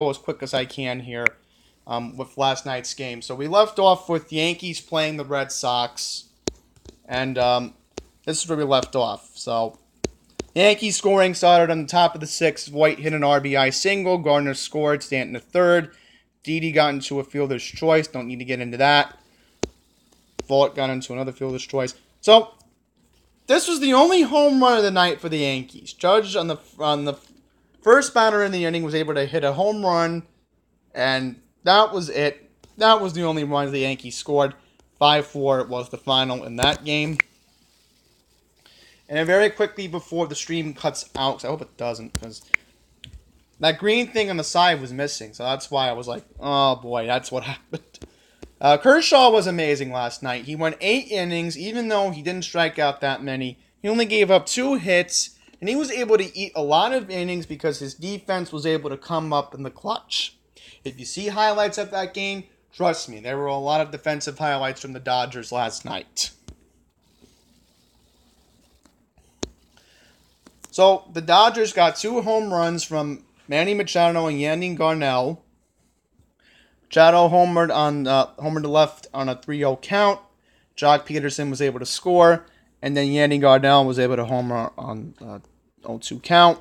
go as quick as I can here with last night's game. So we left off with Yankees playing the Red Sox, and this is where we left off. So Yankees scoring started on the top of the sixth. White hit an RBI single. Gardner scored. Stanton the third. Didi got into a fielder's choice. Don't need to get into that. Vogt got into another fielder's choice. So this was the only home run of the night for the Yankees. Judge on the first batter in the inning was able to hit a home run, and that was it. That was the only run the Yankees scored. 5-4 was the final in that game. And then very quickly before the stream cuts out, because I hope it doesn't, because that green thing on the side was missing. So that's why I was like, oh boy, that's what happened. Kershaw was amazing last night. He went 8 innings, even though he didn't strike out that many. He only gave up 2 hits, and he was able to eat a lot of innings because his defense was able to come up in the clutch. If you see highlights of that game, trust me, there were a lot of defensive highlights from the Dodgers last night. So the Dodgers got 2 home runs from Manny Machado and Yandy Garnell. Machado homered to left on a 3-0 count. Jock Peterson was able to score, and then Yandy Garnell was able to homer on 0-2 count.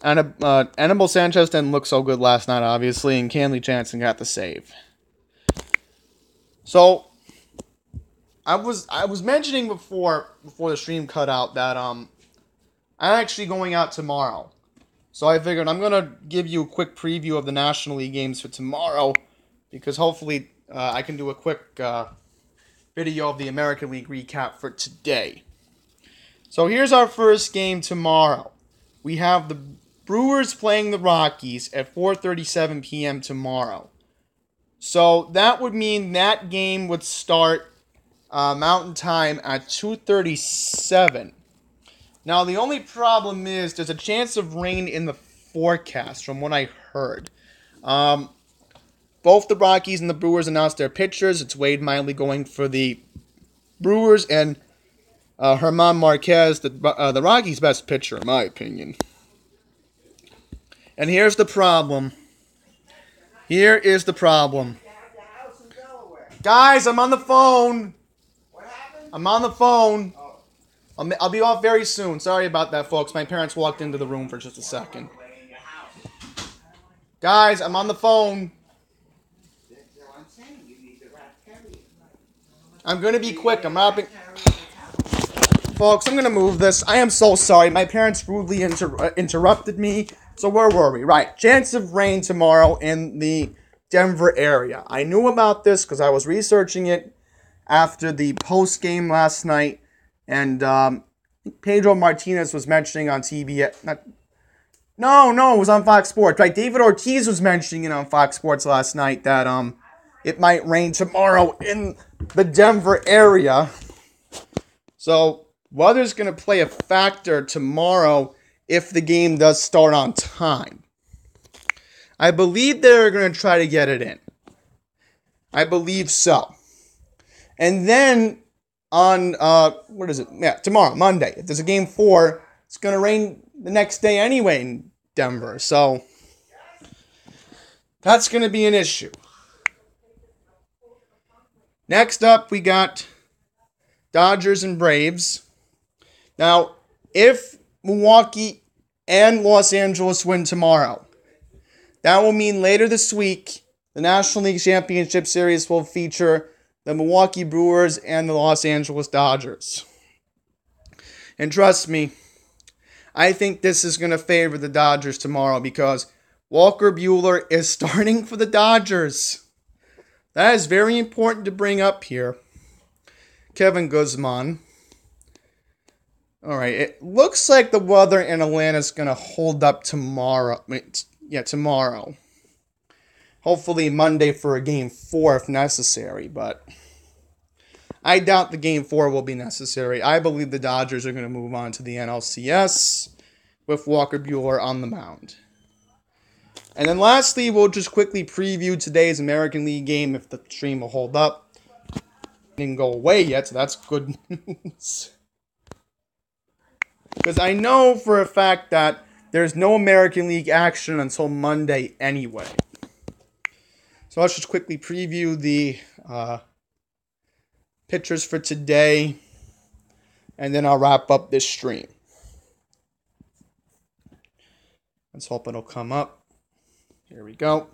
Anibal Sanchez didn't look so good last night, obviously, and Kenley Jansen got the save. So I was mentioning before the stream cut out that I'm actually going out tomorrow. So I figured I'm going to give you a quick preview of the National League games for tomorrow, because hopefully I can do a quick video of the American League recap for today. So here's our first game tomorrow. We have the Brewers playing the Rockies at 4:37 p.m. tomorrow. So that would mean that game would start Mountain Time at 2:37. Now, the only problem is there's a chance of rain in the forecast, from what I heard. Both the Rockies and the Brewers announced their pitchers. It's Wade Miley going for the Brewers, and German Marquez, the Rockies' best pitcher, in my opinion. And here's the problem. Here is the problem. Guys, I'm on the phone. I'm on the phone. I'll be off very soon. Sorry about that, folks. My parents walked into the room for just a second. Guys, I'm on the phone. I'm going to be quick. I'm wrapping. Folks, I'm going to move this. I am so sorry. My parents rudely interrupted me. So where were we? Right. Chance of rain tomorrow in the Denver area. I knew about this because I was researching it after the post game last night. And Pedro Martinez was mentioning on TV. It was on Fox Sports. Right, David Ortiz was mentioning it on Fox Sports last night that it might rain tomorrow in the Denver area. So weather's going to play a factor tomorrow if the game does start on time. I believe they're going to try to get it in. I believe so. And then on, tomorrow, Monday. If there's a game 4, it's going to rain the next day anyway in Denver. So that's going to be an issue. Next up, we got Dodgers and Braves. Now, if Milwaukee and Los Angeles win tomorrow, that will mean later this week, the National League Championship Series will feature the Milwaukee Brewers and the Los Angeles Dodgers. And trust me, I think this is going to favor the Dodgers tomorrow because Walker Buehler is starting for the Dodgers. That is very important to bring up here. Kevin Guzman. All right, it looks like the weather in Atlanta is going to hold up tomorrow. Tomorrow. Hopefully Monday for a game 4 if necessary, but I doubt the game 4 will be necessary. I believe the Dodgers are going to move on to the NLCS with Walker Buehler on the mound. And then lastly, we'll just quickly preview today's American League game if the stream will hold up. It didn't go away yet, so that's good news. Because I know for a fact that there's no American League action until Monday anyway. So let's just quickly preview the pitchers for today, and then I'll wrap up this stream. Let's hope it'll come up. Here we go.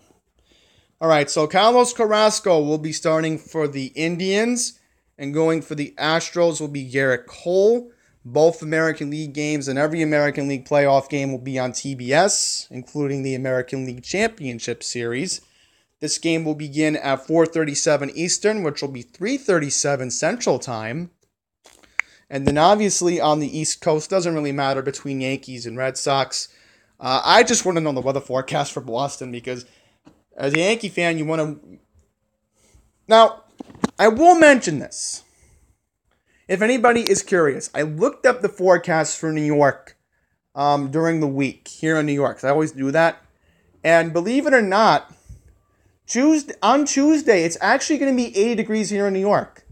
All right, so Carlos Carrasco will be starting for the Indians, and going for the Astros will be Garrett Cole. Both American League games and every American League playoff game will be on TBS, including the American League Championship Series. This game will begin at 4:37 Eastern, which will be 3:37 Central Time. And then obviously on the East Coast, doesn't really matter between Yankees and Red Sox. I just want to know the weather forecast for Boston because as a Yankee fan, you want to... Now, I will mention this. If anybody is curious, I looked up the forecast for New York during the week here in New York. I always do that. And believe it or not, on Tuesday, it's actually going to be 80 degrees here in New York.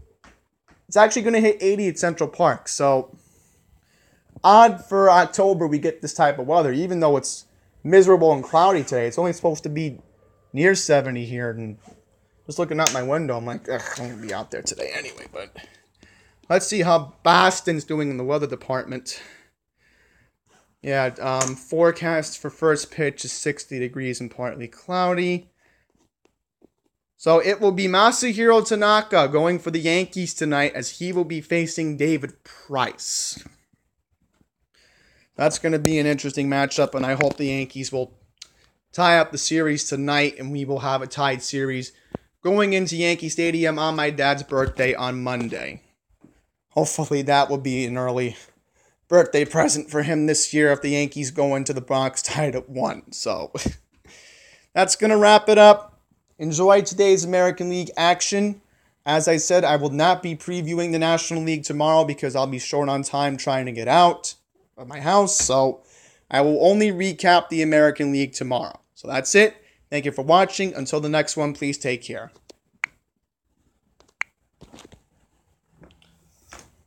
It's actually going to hit 80 at Central Park. So, odd for October we get this type of weather. Even though it's miserable and cloudy today, it's only supposed to be near 70 here. And just looking out my window, I'm like, ugh, I'm going to be out there today anyway. But let's see how Boston's doing in the weather department. Yeah, forecast for first pitch is 60 degrees and partly cloudy. So it will be Masahiro Tanaka going for the Yankees tonight as he will be facing David Price. That's going to be an interesting matchup, and I hope the Yankees will tie up the series tonight, and we will have a tied series going into Yankee Stadium on my dad's birthday on Monday. Hopefully that will be an early birthday present for him this year if the Yankees go into the Bronx tied at 1. So that's going to wrap it up. Enjoy today's American League action. As I said, I will not be previewing the National League tomorrow because I'll be short on time trying to get out of my house. So I will only recap the American League tomorrow. So that's it. Thank you for watching. Until the next one, please take care.